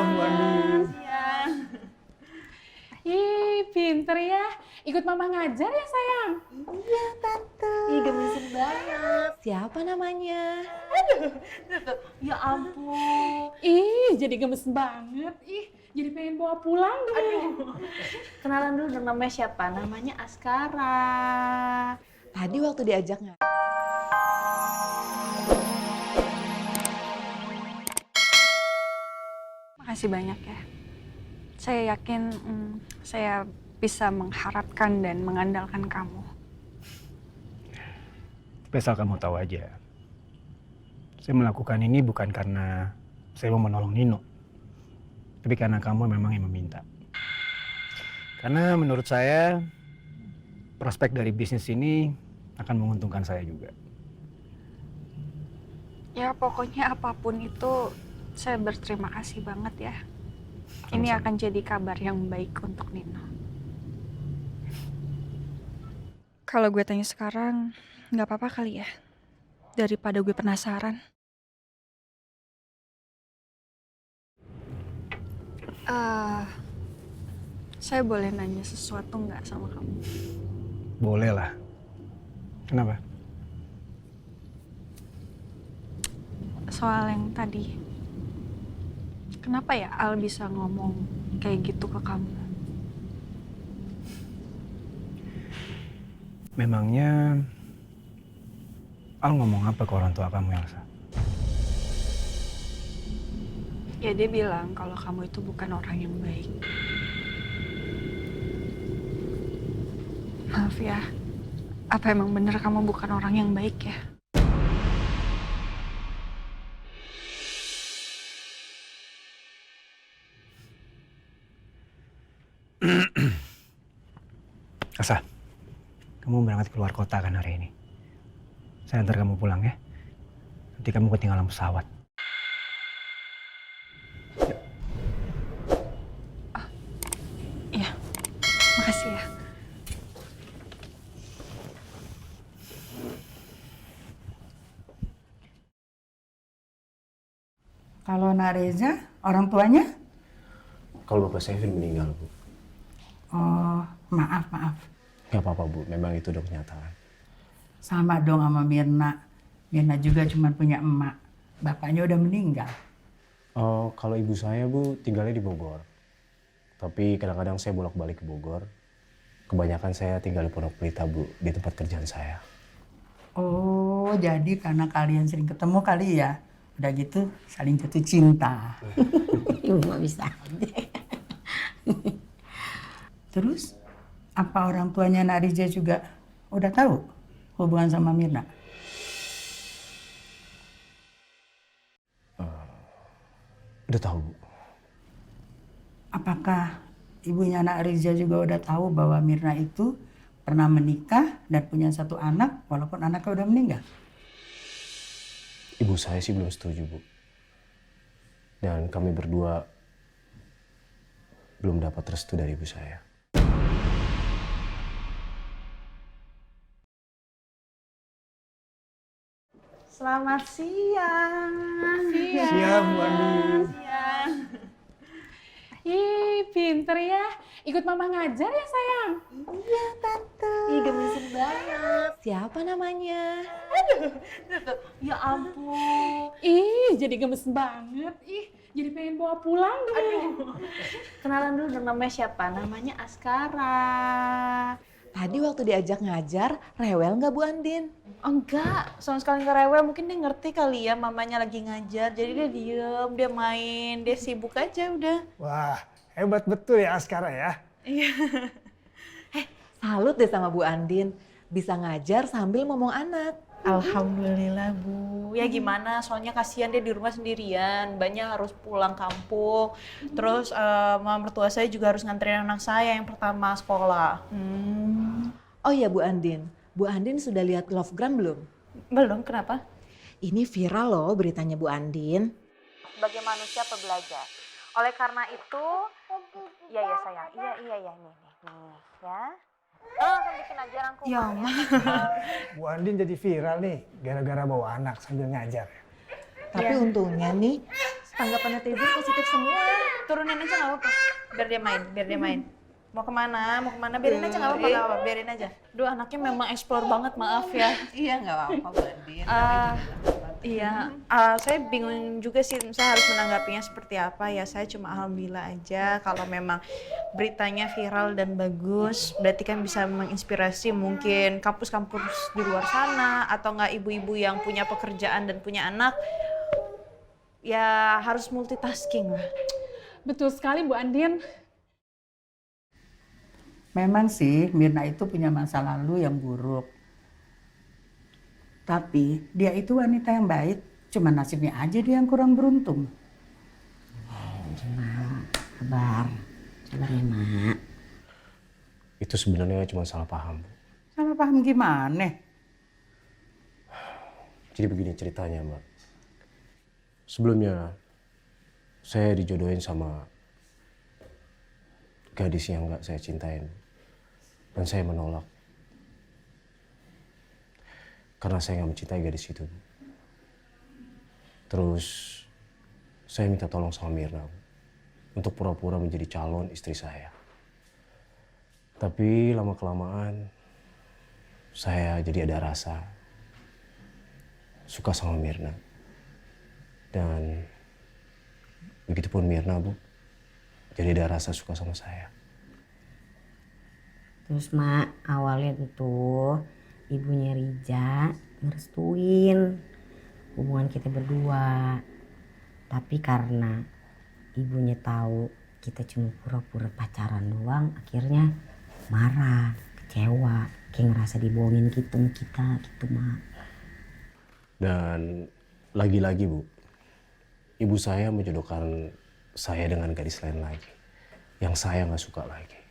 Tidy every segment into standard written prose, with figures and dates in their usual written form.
Siap, Bu Andin. Siang. Ih, pinter ya. Ikut mama ngajar ya, sayang? Iya, Tante. Ih, gemesin banget. Siapa namanya? Ya ampun. Ih, jadi gemes banget. Ih, jadi pengen bawa pulang deh. Aduh. Kenalan dulu dong, namanya siapa? Namanya Askara. Tadi waktu diajak nggak? Makasih banyak ya. Saya yakin saya bisa mengharapkan dan mengandalkan kamu. Tapi asal kamu tahu aja, saya melakukan ini bukan karena saya mau menolong Nino, tapi karena kamu memang yang meminta. Karena menurut saya, prospek dari bisnis ini akan menguntungkan saya juga. Ya pokoknya apapun itu, saya berterima kasih banget ya. Ini akan jadi kabar yang baik untuk Nino. Kalau gue tanya sekarang, nggak apa-apa kali ya? Daripada gue penasaran. Saya boleh nanya sesuatu nggak sama kamu? Boleh lah. Kenapa? Soal yang tadi. Kenapa ya Al bisa ngomong kayak gitu ke kamu? Memangnya Al ngomong apa ke orang tua kamu, Elsa? Ya dia bilang kalau kamu itu bukan orang yang baik. Maaf ya, apa emang bener kamu bukan orang yang baik ya? Elsa, kamu berangkat keluar kota kan hari ini? Saya antar kamu pulang ya. Nanti kamu ketinggalan pesawat. Iya, makasih ya. Kalau Nak Reza, orang tuanya? Kalau bapak saya sudah meninggal, Bu. Oh, maaf. Gak apa-apa, Bu. Memang itu udah kenyataan. Sama dong sama Mirna. Mirna juga cuma punya emak. Bapaknya udah meninggal. Oh, kalau ibu saya, Bu, tinggalnya di Bogor. Tapi kadang-kadang saya bolak-balik ke Bogor. Kebanyakan saya tinggal di Pondok Pelita, Bu, di tempat kerjaan saya. Oh, jadi karena kalian sering ketemu kali ya? Udah gitu saling jatuh cinta. Ibu mah bisa aja. Terus, apa orang tuanya Nak Riza juga udah tahu hubungan sama Mirna? Udah tahu, Bu. Apakah ibunya Nak Riza juga udah tahu bahwa Mirna itu pernah menikah dan punya satu anak walaupun anaknya udah meninggal? Ibu saya sih belum setuju, Bu. Dan kami berdua belum dapat restu dari ibu saya. Selamat siang. Siap, Bu Andin. Siang. Ih, pinter ya. Ikut mama ngajar ya, sayang? Iya, Tante. Ih, gemesin banget. Siapa namanya? Ya ampun. Ih, jadi gemes banget. Ih, jadi pengen bawa pulang deh. Aduh. Kenalan dulu dong, namanya siapa? Namanya Askara. Tadi waktu diajak ngajar, rewel nggak Bu Andin? Enggak, sama sekali nggak rewel. Mungkin dia ngerti kali ya mamanya lagi ngajar. Jadi dia diem, dia main, dia sibuk aja udah. Wah, hebat betul ya Askara ya. Salut deh sama Bu Andin. Bisa ngajar sambil ngomong anak. Alhamdulillah, Bu. Ya gimana, soalnya kasihan dia di rumah sendirian. Banyak harus pulang kampung. Terus mama mertua saya juga harus nganterin anak saya yang pertama sekolah. Oh iya Bu Andin sudah lihat Lovegram belum? Belum, kenapa? Ini viral loh beritanya Bu Andin. Sebagai manusia pembelajar. Oleh karena itu, iya sayang, iya nih ya. Langsung bikin aja rangkuman. Ya Allah. Bu Andin jadi viral nih, gara-gara bawa anak sambil ngajar. Tapi untungnya nih, tanggapan netizen positif semua. turunin aja nggak apa-apa. Biar dia main. Mau kemana, biarin aja nggak apa-apa, biarin aja. Duh, anaknya memang explore banget, maaf ya. Iya nggak apa-apa Bu Andin. Iya, saya bingung juga sih, saya harus menanggapinya seperti apa ya. Saya cuma alhamdulillah aja kalau memang beritanya viral dan bagus, berarti kan bisa menginspirasi mungkin kampus-kampus di luar sana atau nggak ibu-ibu yang punya pekerjaan dan punya anak. Ya harus multitasking lah. Betul sekali Bu Andin. Memang sih Mirna itu punya masa lalu yang buruk. Tapi dia itu wanita yang baik, cuma nasibnya aja dia yang kurang beruntung. Sabar ya Mak. Itu sebenarnya cuma salah paham, Bu. Salah paham gimana? Jadi begini ceritanya, Mbak. Sebelumnya saya dijodohin sama gadis yang nggak saya cintain. Dan saya menolak. Karena saya nggak mencintai gadis itu. Terus saya minta tolong sama Mirna untuk pura-pura menjadi calon istri saya. Tapi lama-kelamaan saya jadi ada rasa suka sama Mirna. Dan begitupun Mirna, Bu. Jadi ada rasa suka sama saya. Terus Mak, awalnya tuh ibunya Rija ngerestuin hubungan kita berdua. Tapi karena ibunya tahu kita cuma pura-pura pacaran doang, akhirnya marah, kecewa, kayak ngerasa dibohongin gitu sama kita gitu Mak. Dan lagi-lagi, Bu, ibu saya menjodohkan saya dengan gadis lain lagi yang saya nggak suka lagi.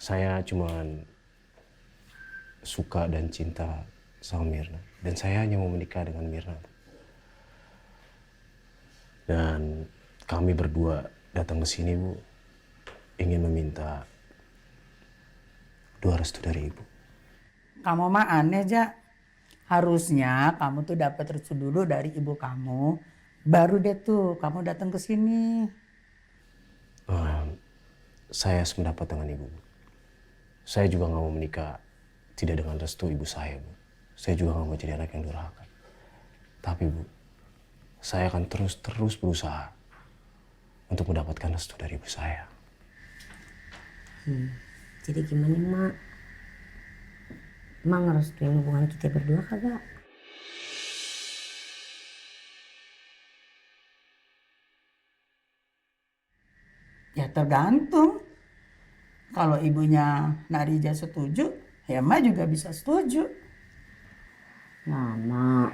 Saya cuman suka dan cinta sama Mirna. Dan saya hanya mau menikah dengan Mirna. Dan kami berdua datang ke sini, Bu, ingin meminta doa restu dari Ibu. Kamu mah aneh, Ja. Harusnya kamu tuh dapat restu dulu dari ibu kamu, baru deh tuh kamu datang ke sini. Saya sependapat dengan Ibu. Saya juga nggak mau menikah tidak dengan restu ibu saya, Bu. Saya juga nggak mau jadi anak yang durhaka. Tapi, Bu, saya akan terus berusaha untuk mendapatkan restu dari ibu saya. Jadi gimana Mak? Mak ngerestuin hubungan kita berdua kagak? Ya tergantung. Kalau ibunya Narija setuju, ya Mak juga bisa setuju. Nah Mak,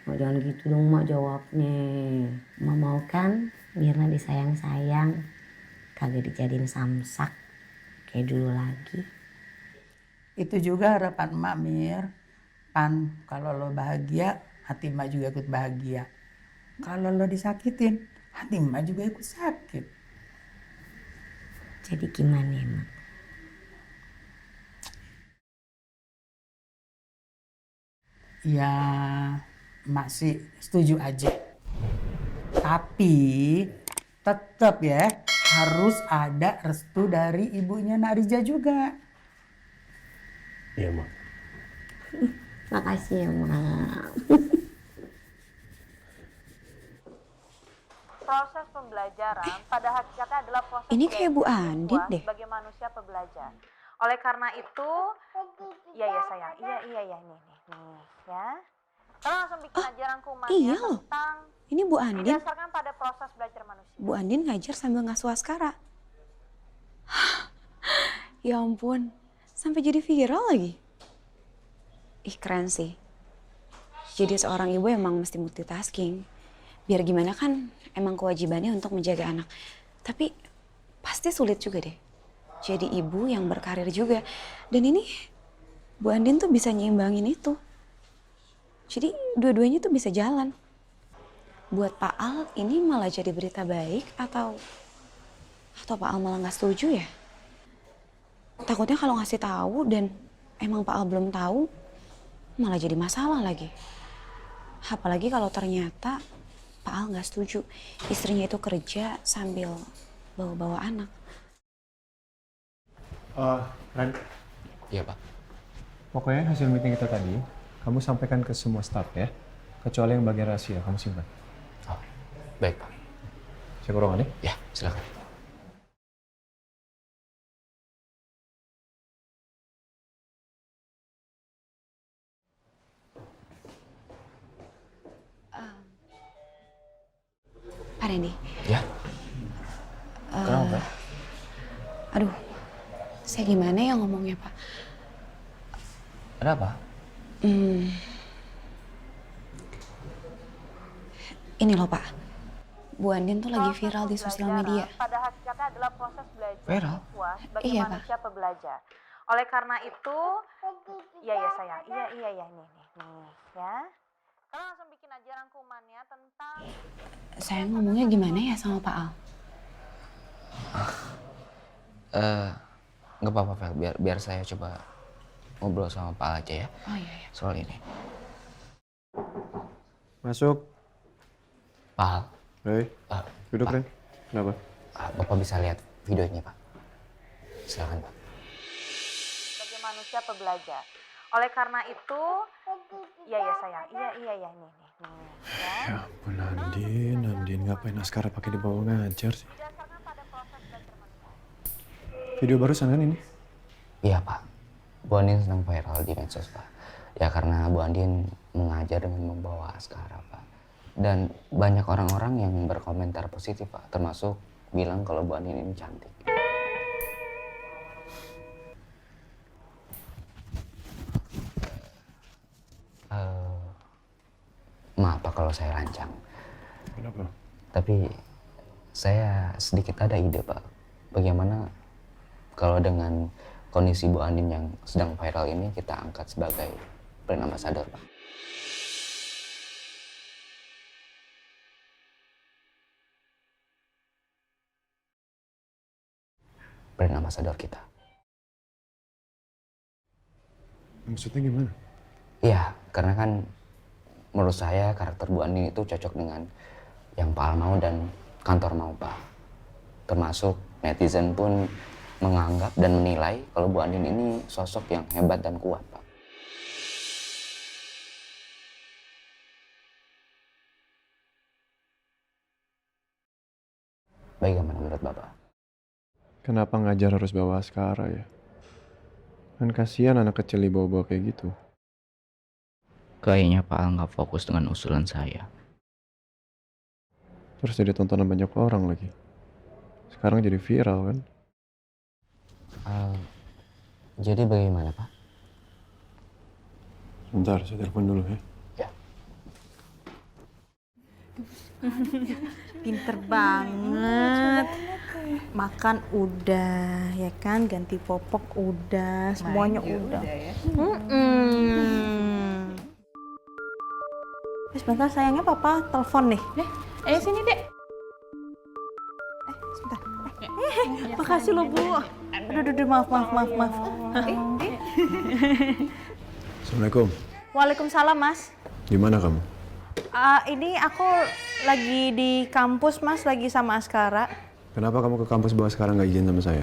jangan gitu dong Mak jawabnya. Mak mau kan Mirna disayang-sayang, kagak dijadiin samsak kayak dulu lagi. Itu juga harapan Mak, Mir. Pan, kalau lo bahagia, hati Mak juga ikut bahagia. Kalau lo disakitin, hati Mak juga ikut sakit. Jadi gimana ya Mak? Ya, Mak sih setuju aja. Tapi tetap ya harus ada restu dari ibunya Narija juga. Iya, Mak. Makasih ya Mak. Proses pembelajaran pada hakikatnya adalah proses Ini kayak Bu Andin deh. sebagai manusia pembelajar. Oleh karena itu, iya ya sayang, iya nih ya. Kamu langsung bikin aja rangkumannya iya loh. tentang Ini Bu Andin. didasarkan pada proses belajar manusia. Bu Andin ngajar sambil ngasuh Askara. Ya ampun, sampai jadi viral lagi. Ih keren sih. Jadi seorang ibu emang mesti multitasking. Biar gimana kan emang kewajibannya untuk menjaga anak. Tapi pasti sulit juga deh. Jadi ibu yang berkarir juga. Dan ini Bu Andin tuh bisa nyimbangin itu. Jadi dua-duanya tuh bisa jalan. Buat Pak Al ini malah jadi berita baik atau Pak Al malah nggak setuju ya? Takutnya kalau ngasih tahu dan emang Pak Al belum tahu malah jadi masalah lagi. Apalagi kalau ternyata Pak Al nggak setuju istrinya itu kerja sambil bawa-bawa anak. Ren, Iya Pak. pokoknya hasil meeting kita tadi, kamu sampaikan ke semua staff ya. Kecuali yang bagian rahasia, kamu simpan. Oh, baik Pak. Saya ke ruangan ya. Ya, silakan. Pak Randy. Ya. Kenapa? Aduh, saya gimana ya ngomongnya Pak? Ada apa? Ini loh Pak, Bu Andin tuh lagi viral di sosial media. Pada hakikatnya adalah proses belajar Viral? siswa sebagai Iya, Pak. manusia pembelajar. Oleh karena itu, iya sayang, iya nih ya. Kalian langsung bikin aja rangkumannya tentang Saya ngomongnya gimana ya sama Pak Al? Nggak apa-apa Vel, biar saya coba ngobrol sama Pak Al aja ya. Oh iya. Soal ini. Masuk. Pak Al, Hei, duduk Pak. Ren. Kenapa? Bapak bisa lihat videonya Pak. Silakan Pak. sebagai manusia pembelajar. Oleh karena itu, iya sayang, iya nih ya. Ya ampun Andin ngapain Askara pakai dibawa ngajar sih? Berdasarkan pada proses belajar manusia. Video barusan kan ini? Iya Pak, Bu Andin sedang viral di medsos Pak. Ya karena Bu Andin mengajar dengan membawa Askara Pak. Dan banyak orang-orang yang berkomentar positif Pak, termasuk bilang kalau Bu Andin ini cantik. Maaf Pak kalau saya lancang. Kenapa? Tapi saya sedikit ada ide Pak. Bagaimana kalau dengan kondisi Bu Andin yang sedang viral ini kita angkat sebagai brand ambassador Pak. Brand ambassador kita. Maksudnya gimana? Iya, karena kan menurut saya karakter Bu Andin itu cocok dengan yang Pak Al mau dan kantor mau Pak. Termasuk netizen pun menganggap dan menilai kalau Bu Andin ini sosok yang hebat dan kuat Pak. Bagaimana menurut Bapak? Kenapa ngajar harus bawa Askara ya? Kan kasihan anak kecil dibawa-bawa kayak gitu. Kayaknya Pak Al nggak fokus dengan usulan saya. Terus jadi tontonan banyak orang lagi. Sekarang jadi viral kan? Jadi bagaimana Pak? Sebentar, saya telepon dulu ya. Ya. Pinter banget. Makan udah, ya kan? Ganti popok udah, semuanya udah. ya. Sebentar sayangnya papa telepon nih. Ayo sini dek. Sebentar. Makasih loh Bu. Aduh, maaf. Assalamualaikum. Waalaikumsalam Mas. Di mana kamu? Ini aku lagi di kampus Mas, lagi sama Askara. Kenapa kamu ke kampus bawa sekarang nggak izin sama saya?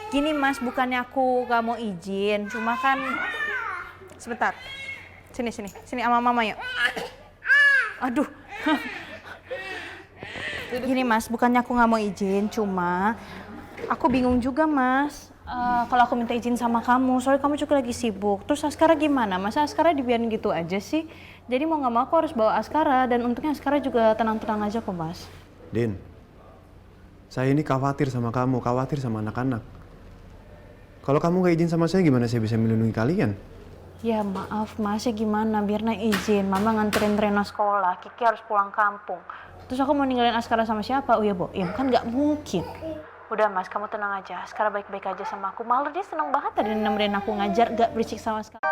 Gini Mas, bukannya aku gak mau izin, cuma kan sebentar. Sini sama mama yuk. Aduh. Gini Mas, bukannya aku gak mau izin, cuma aku bingung juga Mas. Kalau aku minta izin sama kamu, soalnya kamu juga lagi sibuk. Terus Askara gimana? Masa Askara dibiarin gitu aja sih? Jadi mau gak mau aku harus bawa Askara, dan untungnya Askara juga tenang-tenang aja kok Mas. Din, saya ini khawatir sama kamu, khawatir sama anak-anak. Kalau kamu nggak izin sama saya, gimana saya bisa melindungi kalian? Ya maaf Mas, ya gimana? Biarna izin, Mama nganterin Rena sekolah, Kiki harus pulang kampung. Terus aku mau ninggalin Askara sama siapa? Oh ya Bo, ya kan nggak mungkin. Udah Mas, kamu tenang aja. Askara baik-baik aja sama aku. Malah dia seneng banget tadi nemenin aku ngajar, gak berisik sama sekali.